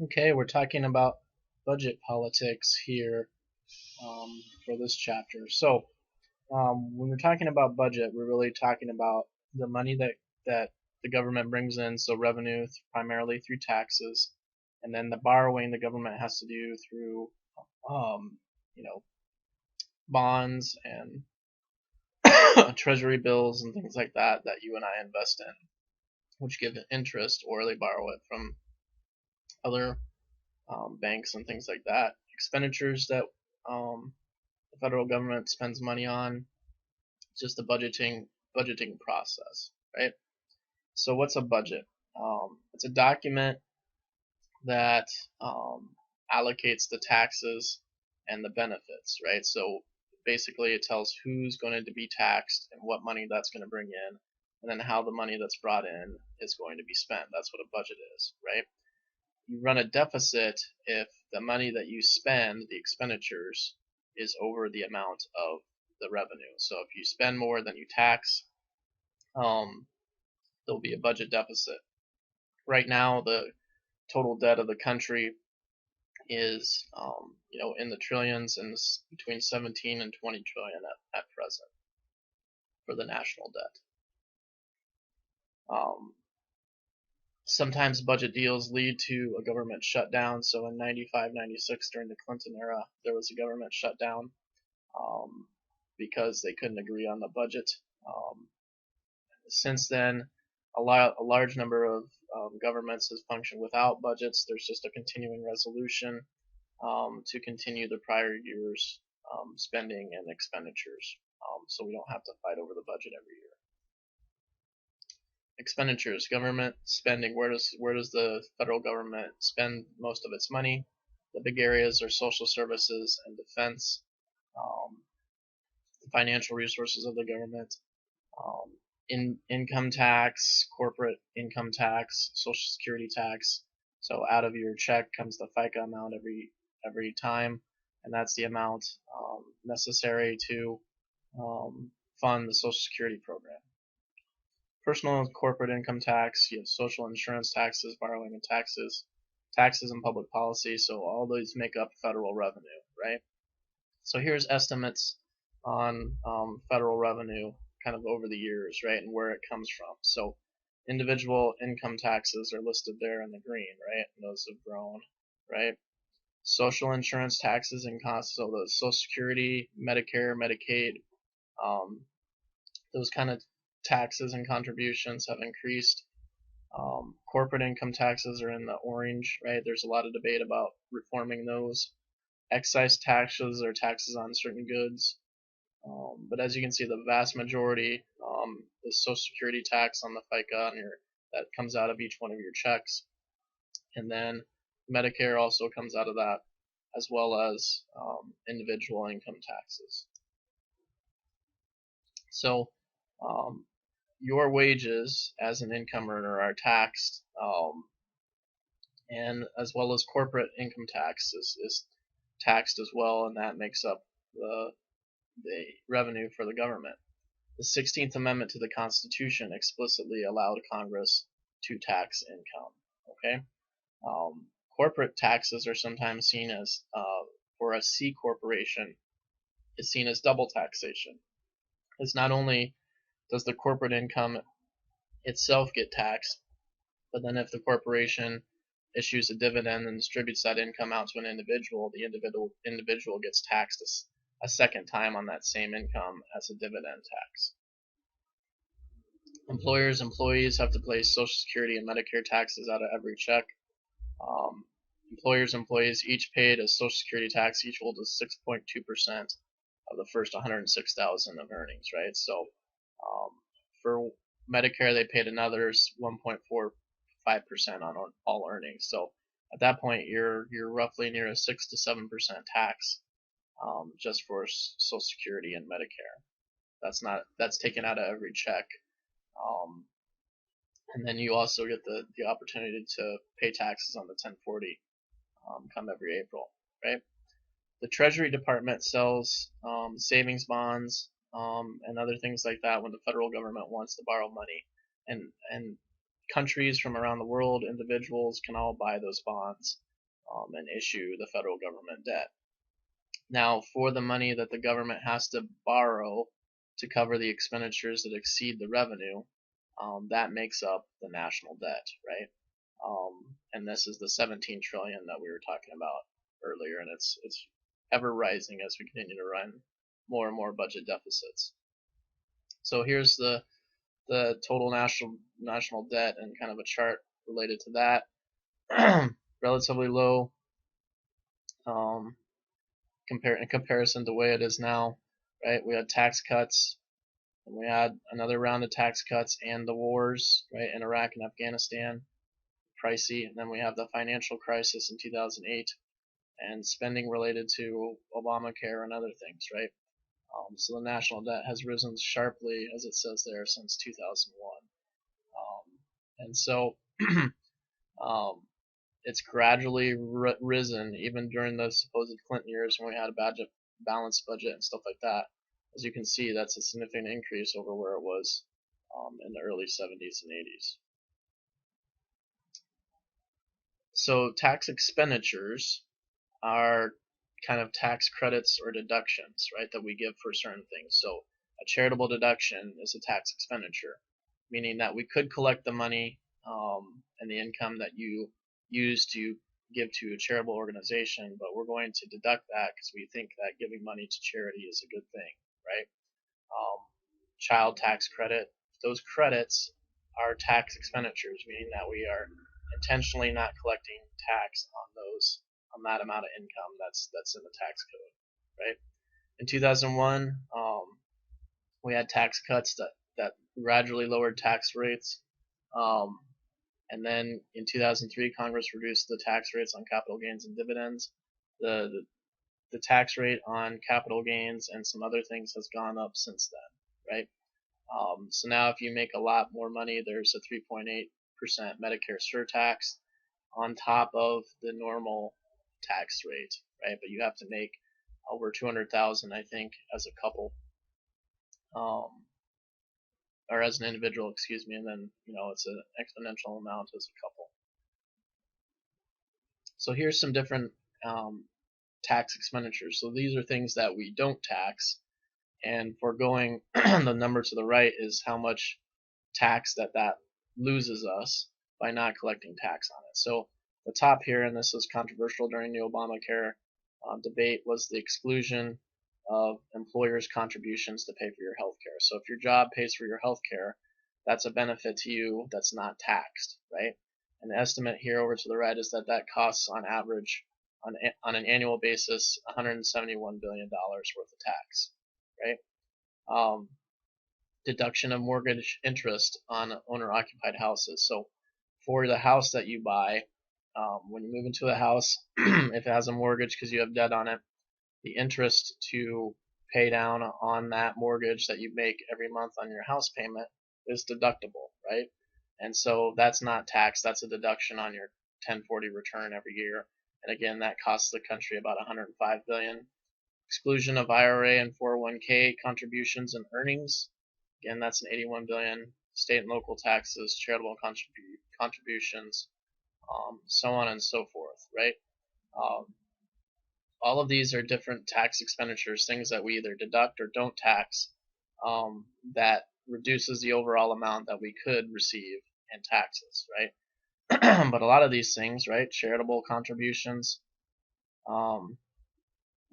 Okay, we're talking about budget politics here for this chapter. When we're talking about budget, we're really talking about the money that the government brings in, so revenue primarily through taxes, and then the borrowing the government has to do through, um, you know, bonds and treasury bills and things like that you and I invest in, which give interest, or they borrow it from other banks and things like that. Expenditures that the federal government spends money on, just the budgeting process, right? So what's a budget? It's a document that allocates the taxes and the benefits, right? So basically, it tells who's going to be taxed and what money that's going to bring in, and then how the money that's brought in is going to be spent. That's what a budget is, right? You run a deficit if the money that you spend, the expenditures, is over the amount of the revenue. So if you spend more than you tax, um, there'll be a budget deficit. Right now, the total debt of the country is, in the trillions, and between 17 and 20 trillion at present for the national debt. Um, Sometimes budget deals lead to a government shutdown. So in 95, 96, during the Clinton era, there was a government shutdown um, because they couldn't agree on the budget. Um, since then, a large number of governments has functioned without budgets. There's just a continuing resolution to continue the prior year's spending and expenditures, so we don't have to fight over the budget every year. Expenditures, government spending. Where does the federal government spend most of its money? The big areas are social services and defense, um, the financial resources of the government, um, income tax, corporate income tax, social security tax. So out of your check comes the FICA amount every time, and that's the amount necessary to fund the Social Security program. Personal and corporate income tax, you have social insurance taxes, borrowing and taxes and public policy. So all those make up federal revenue, right? So here's estimates on federal revenue kind of over the years, right, and where it comes from. So individual income taxes are listed there in the green, right, and those have grown, right? Social insurance taxes and costs, so the Social Security, Medicare, Medicaid, um, those kind of taxes and contributions have increased. Corporate income taxes are in the orange, right? There's a lot of debate about reforming those. Excise taxes are taxes on certain goods. But as you can see, the vast majority is Social Security tax on the FICA on that comes out of each one of your checks, and then Medicare also comes out of that, as well as individual income taxes. So um, your wages as an income earner are taxed, and as well as corporate income tax is taxed as well, and that makes up the revenue for the government. The 16th Amendment to the Constitution explicitly allowed Congress to tax income. Okay, corporate taxes are sometimes seen as, for a C corporation, is seen as double taxation. It's not only does the corporate income itself get taxed, but then if the corporation issues a dividend and distributes that income out to an individual, the individual gets taxed a second time on that same income as a dividend tax. Employees have to pay Social Security and Medicare taxes out of every check. Um, employees each paid a Social Security tax equal to 6.2% of the first 106,000 of earnings, right? So for Medicare, they paid another 1.45% on all earnings. So at that point, you're roughly near a 6 to 7% tax, just for Social Security and Medicare. That's taken out of every check. Um, and then you also get the opportunity to pay taxes on the 1040 come every April, right? The Treasury Department sells savings bonds and other things like that when the federal government wants to borrow money, and countries from around the world, individuals can all buy those bonds and issue the federal government debt. Now, for the money that the government has to borrow to cover the expenditures that exceed the revenue, that makes up the national debt, right? And this is the 17 trillion that we were talking about earlier, and it's ever rising as we continue to run more and more budget deficits. So here's the total national debt and kind of a chart related to that. Relatively low in comparison to the way it is now, right? We had tax cuts, and we had another round of tax cuts and the wars, right, in Iraq and Afghanistan, pricey, and then we have the financial crisis in 2008 and spending related to Obamacare and other things, right? So the national debt has risen sharply, as it says there, since 2001. And so it's gradually risen, even during the supposed Clinton years when we had a balanced budget and stuff like that. As you can see, that's a significant increase over where it was in the early 70s and 80s. So tax expenditures are kind of tax credits or deductions, right, that we give for certain things. So a charitable deduction is a tax expenditure, meaning that we could collect the money and the income that you use to give to a charitable organization, but we're going to deduct that because we think that giving money to charity is a good thing, right? Child tax credit, those credits are tax expenditures, meaning that we are intentionally not collecting tax on that amount of income that's in the tax code, right? In 2001, we had tax cuts that gradually lowered tax rates. And then in 2003, Congress reduced the tax rates on capital gains and dividends. The tax rate on capital gains and some other things has gone up since then, right? So now if you make a lot more money, there's a 3.8% Medicare surtax on top of the normal tax rate, right? But you have to make over 200,000, I think, as a couple, or as an individual, excuse me, and then it's an exponential amount as a couple. So here's some different tax expenditures. So these are things that we don't tax, and foregoing the number to the right is how much tax that loses us by not collecting tax on it. So the top here, and this was controversial during the Obamacare debate, was the exclusion of employers' contributions to pay for your health care. So if your job pays for your health care, that's a benefit to you that's not taxed, right? And the estimate here over to the right is that costs on average on an annual basis $171 billion worth of tax, right? Deduction of mortgage interest on owner-occupied houses. So for the house that you buy, when you move into a house, if it has a mortgage because you have debt on it, the interest to pay down on that mortgage that you make every month on your house payment is deductible, right? And so that's not taxed. That's a deduction on your 1040 return every year. And again, that costs the country about $105 billion. Exclusion of IRA and 401k contributions and earnings. Again, that's an $81 billion. State and local taxes, charitable contributions, so on and so forth, right? All of these are different tax expenditures, things that we either deduct or don't tax, that reduces the overall amount that we could receive in taxes, right? But a lot of these things, right, charitable contributions,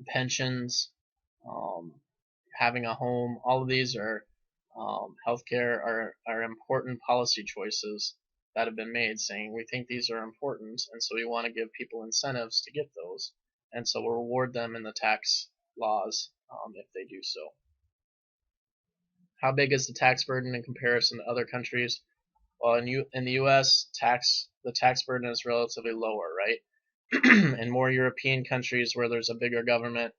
pensions, having a home, all of these are healthcare are important policy choices that have been made, saying we think these are important, and so we want to give people incentives to get those, and so we'll reward them in the tax laws if they do so. How big is the tax burden in comparison to other countries? Well, in the U.S., the tax burden is relatively lower, right? In more European countries where there's a bigger government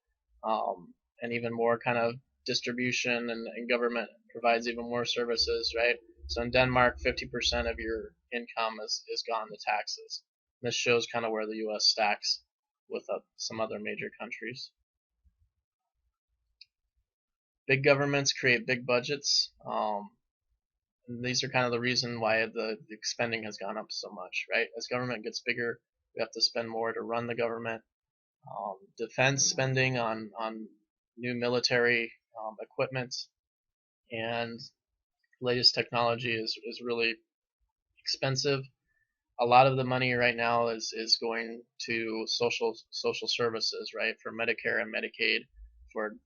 and even more kind of distribution and government provides even more services, right? So in Denmark, 50% of your income is gone to taxes. This shows kind of where the U.S. stacks with some other major countries. Big governments create big budgets. And these are kind of the reason why the spending has gone up so much, right? As government gets bigger, We have to spend more to run the government. Defense spending on new military equipment and latest technology is really expensive. A lot of the money right now is going to social services, right, for Medicare and Medicaid for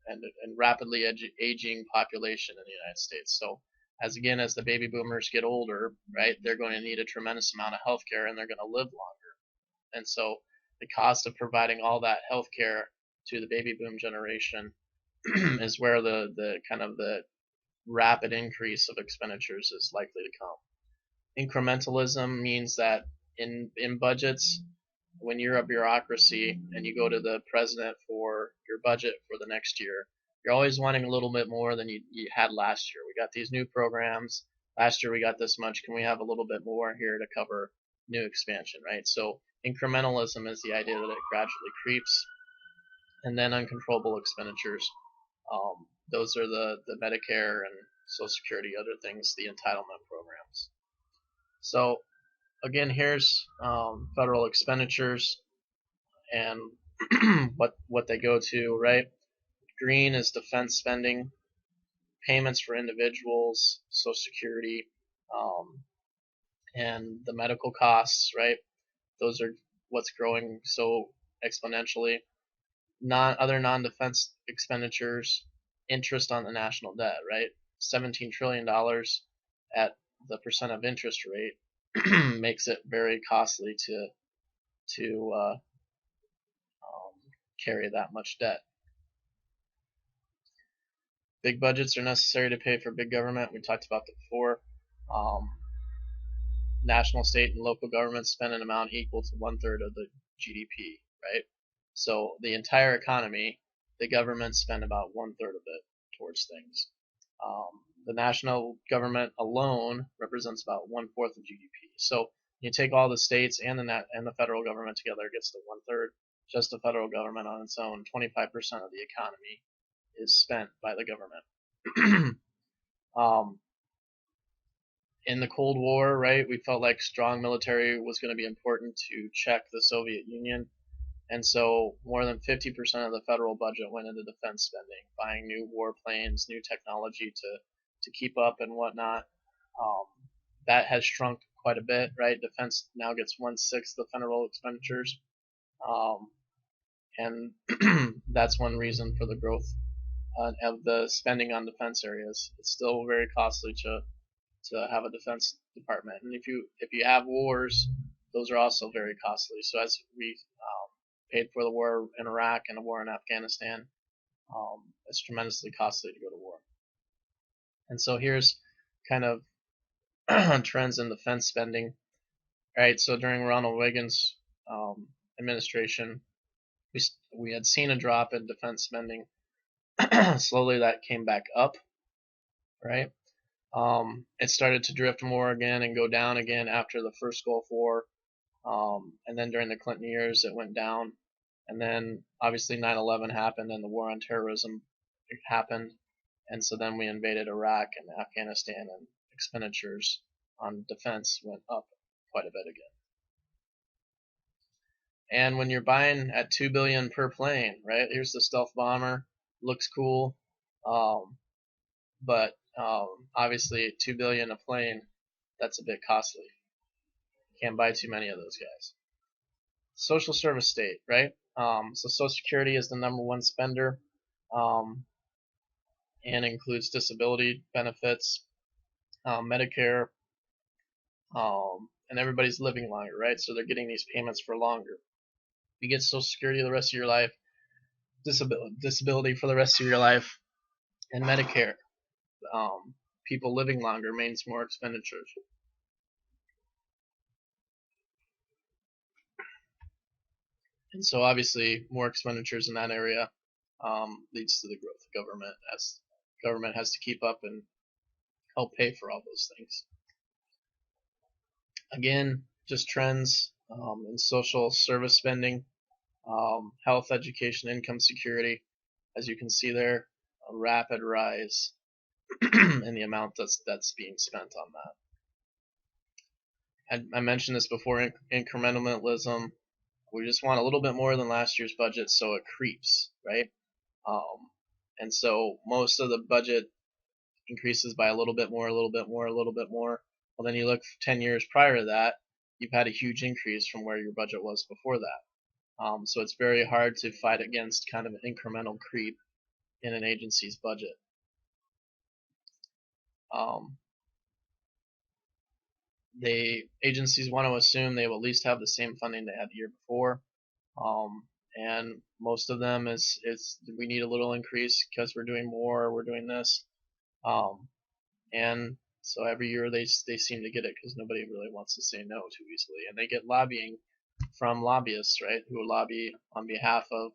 and rapidly aging population in the United States. So as the baby boomers get older, right, they're going to need a tremendous amount of health care and they're going to live longer. And so the cost of providing all that health care to the baby boom generation is where the kind of the rapid increase of expenditures is likely to come. Incrementalism means that in budgets, when you're a bureaucracy and you go to the president for your budget for the next year, you're always wanting a little bit more than you had last year. We got these new programs. Last year we got this much. Can we have a little bit more here to cover new expansion, right? So incrementalism is the idea that it gradually creeps. And then uncontrollable expenditures. Those are the Medicare and Social Security, other things, the entitlement programs. So again, here's federal expenditures and what they go to, right? Green is defense spending, payments for individuals, Social Security, and the medical costs, right? Those are what's growing so exponentially. Other non-defense expenditures, interest on the national debt, right? $17 trillion at the percent of interest rate makes it very costly to carry that much debt. Big budgets are necessary to pay for big government. We talked about that before. National, state, and local governments spend an amount equal to 1/3 of the GDP, right? So the entire economy, the government spend about 1/3 of it towards things. The national government alone represents about 1/4 of GDP. So you take all the states and the federal government together, it gets to 1/3. Just the federal government on its own, 25% of the economy is spent by the government. In the Cold War, right, we felt like strong military was going to be important to check the Soviet Union. And so more than 50% of the federal budget went into defense spending, buying new warplanes, new technology to keep up and whatnot. That has shrunk quite a bit, right? Defense now gets 1/6 of the federal expenditures. And that's one reason for the growth of the spending on defense areas. It's still very costly to have a defense department, and if you have wars, those are also very costly. So as we paid for the war in Iraq and the war in Afghanistan, it's tremendously costly to go to war. And so here's kind of trends in defense spending. Right, so during Ronald Reagan's administration, we had seen a drop in defense spending. Slowly that came back up, right? It started to drift more again and go down again after the first Gulf War. And then during the Clinton years, it went down. And then obviously 9/11 happened and the war on terrorism happened. And so then we invaded Iraq and Afghanistan, and expenditures on defense went up quite a bit again. And when you're buying at $2 billion per plane, right? Here's the stealth bomber, looks cool, but obviously $2 billion a plane, that's a bit costly. Can't buy too many of those guys. Social service state, right? So Social Security is the #1 spender, and includes disability benefits, Medicare, and everybody's living longer, right? So they're getting these payments for longer. You get Social Security the rest of your life, disability for the rest of your life, and Medicare. People living longer means more expenditures. And so obviously more expenditures in that area leads to the growth of government, as government has to keep up and help pay for all those things. Again, just trends in social service spending, health, education, income security. As you can see there, a rapid rise in the amount that's being spent on that. I mentioned this before, incrementalism. We just want a little bit more than last year's budget, so it creeps, right? Um, and so most of the budget increases by a little bit more, a little bit more, a little bit more. Well, then you look 10 years prior to that, you've had a huge increase from where your budget was before that. So it's very hard to fight against kind of an incremental creep in an agency's budget. Um, agencies want to assume they will at least have the same funding they had the year before. And most of them is we need a little increase because we're doing more, we're doing this. And so every year they seem to get it because nobody really wants to say no too easily, and they get lobbying from lobbyists, right, who lobby on behalf of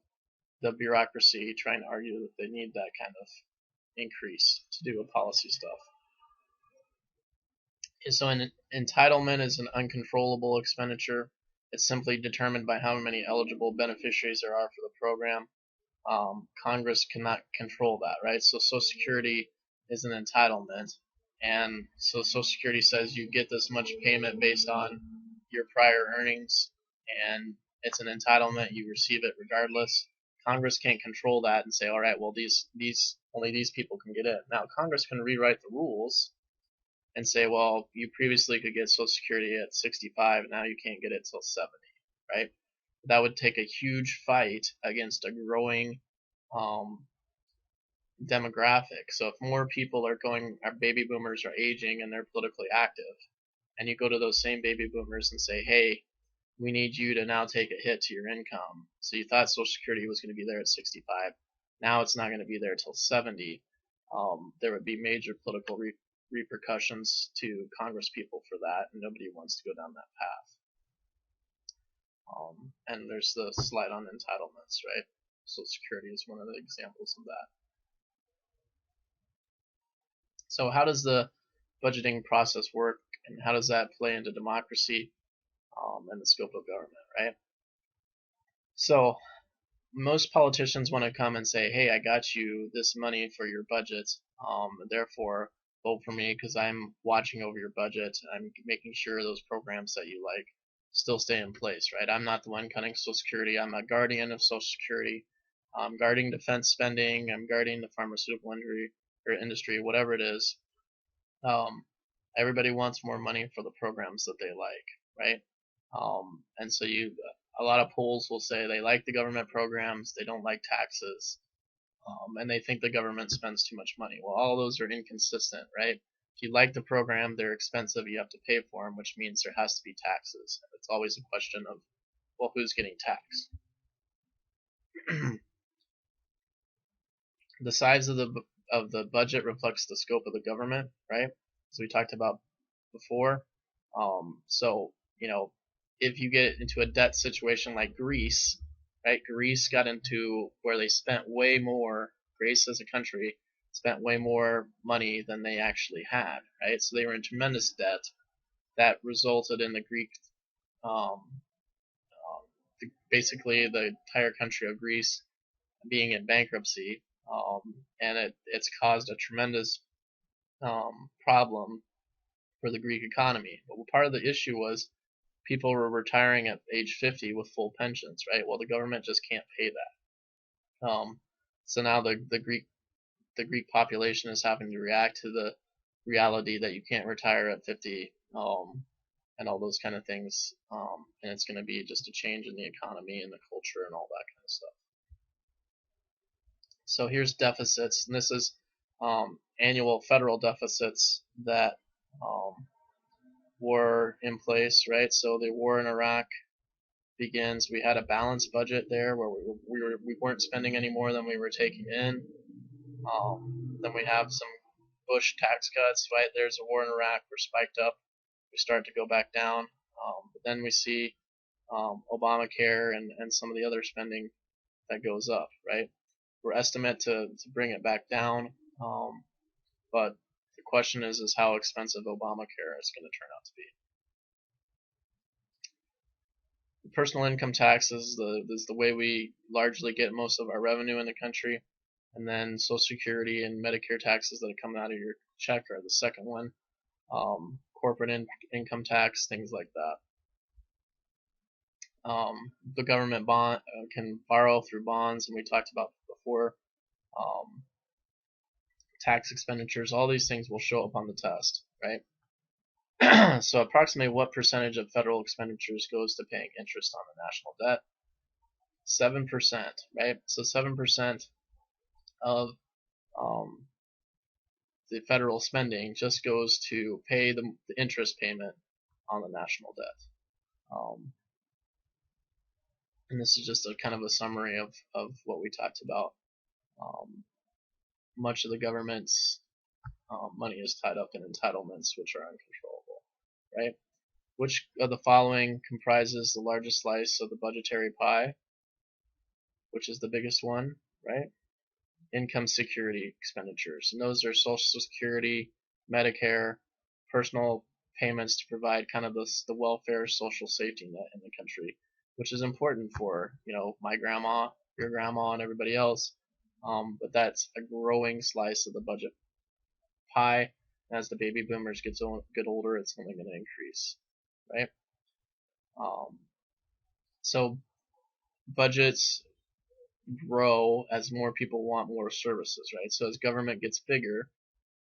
the bureaucracy, trying to argue that they need that kind of increase to do with policy stuff. So an entitlement is an uncontrollable expenditure. It's simply determined by how many eligible beneficiaries there are for the program. Congress cannot control that, right? So Social Security is an entitlement, and so Social Security says you get this much payment based on your prior earnings, and it's an entitlement. You receive it regardless. Congress can't control that and say, all right, well these only these people can get it. Now Congress can rewrite the rules and say, well, you previously could get Social Security at 65, now you can't get it till 70, right? That would take a huge fight against a growing demographic. So if more people our baby boomers are aging and they're politically active, and you go to those same baby boomers and say, hey, we need you to now take a hit to your income. So you thought Social Security was going to be there at 65. Now it's not going to be there till 70. There would be major political repercussions to Congress people for that, and nobody wants to go down that path. And there's the slide on entitlements, right? Social Security is one of the examples of that. So how does the budgeting process work, and how does that play into democracy and the scope of government, right? So most politicians want to come and say, hey, I got you this money for your budget, therefore vote for me because I'm watching over your budget. I'm making sure those programs that you like still stay in place, right? I'm not the one cutting Social Security. I'm a guardian of Social Security. I'm guarding defense spending. I'm guarding the pharmaceutical industry, whatever it is. Everybody wants more money for the programs that they like, right? And so a lot of polls will say they like the government programs, they don't like taxes, and they think the government spends too much money. Well, all those are inconsistent, right? If you like the program, they're expensive, you have to pay for them, which means there has to be taxes. It's always a question of, well, who's getting taxed? The size of the budget reflects the scope of the government, right? As we talked about before. So if you get into a debt situation like Greece, right? Greece got into where they spent way more. Greece as a country spent way more money than they actually had, right? So they were in tremendous debt. That resulted in the Greek, basically the entire country of Greece being in bankruptcy, and it's caused a tremendous problem for the Greek economy. But part of the issue was people were retiring at age 50 with full pensions, right? Well, the government just can't pay that. So now the Greek population is having to react to the reality that you can't retire at 50, and all those kind of things, and it's going to be just a change in the economy and the culture and all that kind of stuff. So here's deficits, and this is annual federal deficits that were in place, right? So the war in Iraq begins. We had a balanced budget there where we weren't spending any more than we were taking in. Then we have some Bush tax cuts, right? There's a war in Iraq. We're spiked up. We start to go back down. But then we see Obamacare and some of the other spending that goes up, right? We're estimate to bring it back down, but the question is how expensive Obamacare is going to turn out to be. The personal income tax is the way we largely get most of our revenue in the country, and then Social Security and Medicare taxes that are coming out of your check are the second one. corporate income tax, things like that. The government bond can borrow through bonds, and we talked about before. Tax expenditures, all these things will show up on the test, right? So approximately what percentage of federal expenditures goes to paying interest on the national debt? 7%, right? So 7% of the federal spending just goes to pay the interest payment on the national debt. And this is just a kind of a summary of what we talked about. Much of the government's money is tied up in entitlements, which are uncontrollable, right? Which of the following comprises the largest slice of the budgetary pie? Which is the biggest one, right? Income security expenditures. And those are Social Security, Medicare, personal payments to provide kind of the welfare social safety net in the country, which is important for, my grandma, your grandma, and everybody else. But that's a growing slice of the budget pie. As the baby boomers get older, it's only going to increase, right? So budgets grow as more people want more services, right? So as government gets bigger,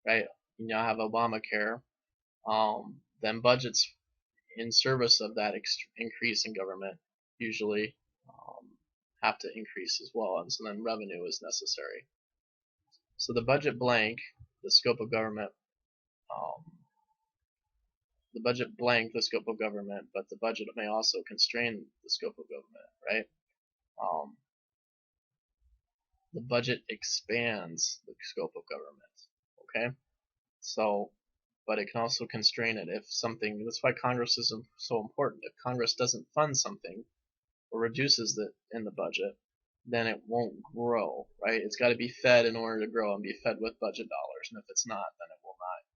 right, you now have Obamacare, then budgets in service of that increase in government usually have to increase as well, and so then revenue is necessary. So the budget blank, the scope of government, the budget blank the scope of government, but the budget may also constrain the scope of government, right? The budget expands the scope of government, okay? So, but it can also constrain it if something, that's why Congress is so important. If Congress doesn't fund something or reduces it in the budget, then it won't grow, right? It's got to be fed in order to grow and be fed with budget dollars, and if it's not, then it will not